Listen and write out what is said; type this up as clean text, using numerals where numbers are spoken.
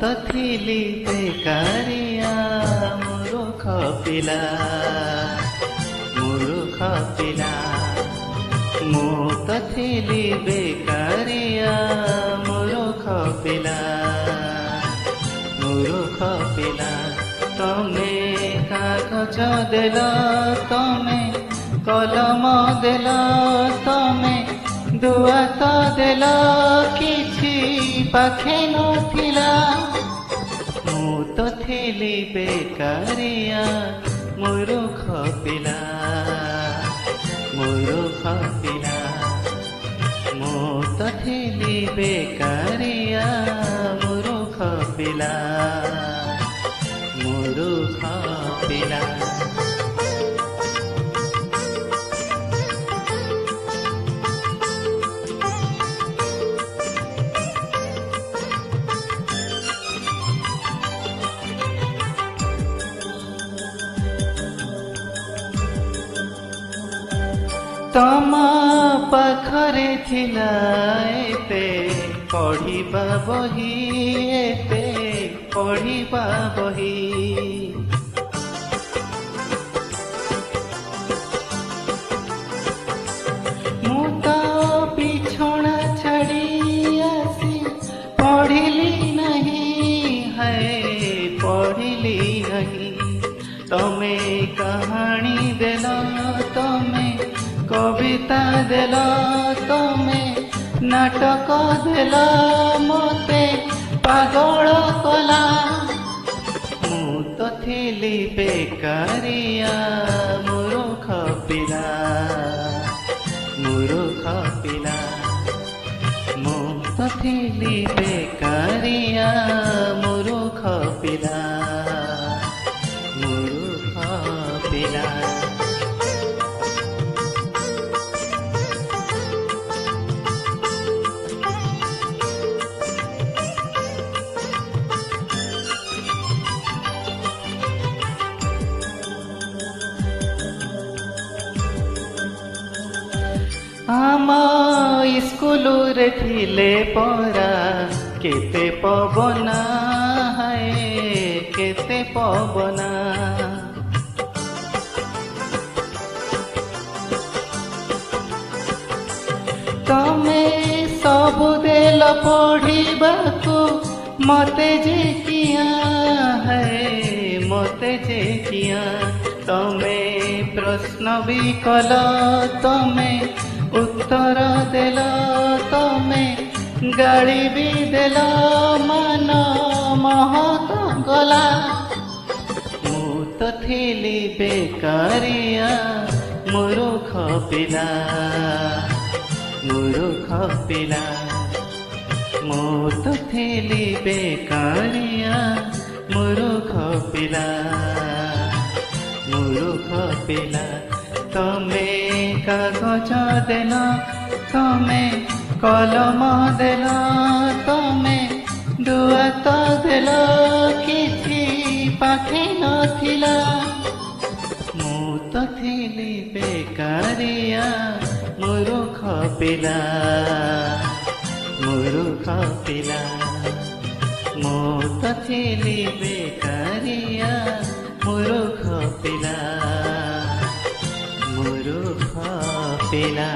तो थिली बेकारिया मूर्ख पिला मूर्ख पिला मु तो थिली बेकारिया मूर्ख पिला मूर्ख पिला तमे कागज देल तमे कलम देल तमे दुआ तो देल किछि पाखे नथिला मु तो थिली बेकारिया मूर्ख पिला मूर्ख पिला मु तो थिली बेकारिया मूर्ख पिला मूर्ख पिला तम पाखरे थिला एते पढ़िबा बही एते पढ़िबा बही मु तो बिछोना छड़ी आसी पढ़िली नहीं है पढ़िली नहीं तमे कहानी देल तमे कविता देल तमे नाटक देल मते पागल कला मु तो थिली बेकारिया मूर्ख पिला मूर्ख पिला मु तो थिली बेकारिया मूर्ख पिला मूर्ख पिला आम स्कूल रे थिले परा केते पवना है केते पवना तमे सबु देल पढ़िबाकू मते जे किया है मते जे किया तमे प्रश्न भी कल तमे उत्तर देल तमे गाड़ी भी देल मान महत गला मु तो थिली बेकारिया मूर्ख पिला मूर्ख पिला मु तो थिली बेकारिया मूर्ख पिला मूर्ख पिला तमे कागज देल तमे कलम देल तमे दुआ तो देल किछि पाखे नथिला मु तो थिली बेकारिया मूर्ख पिला मूर्ख पिला मु तो थिली बेकारिया मूर्ख पिला मूर्ख पिला।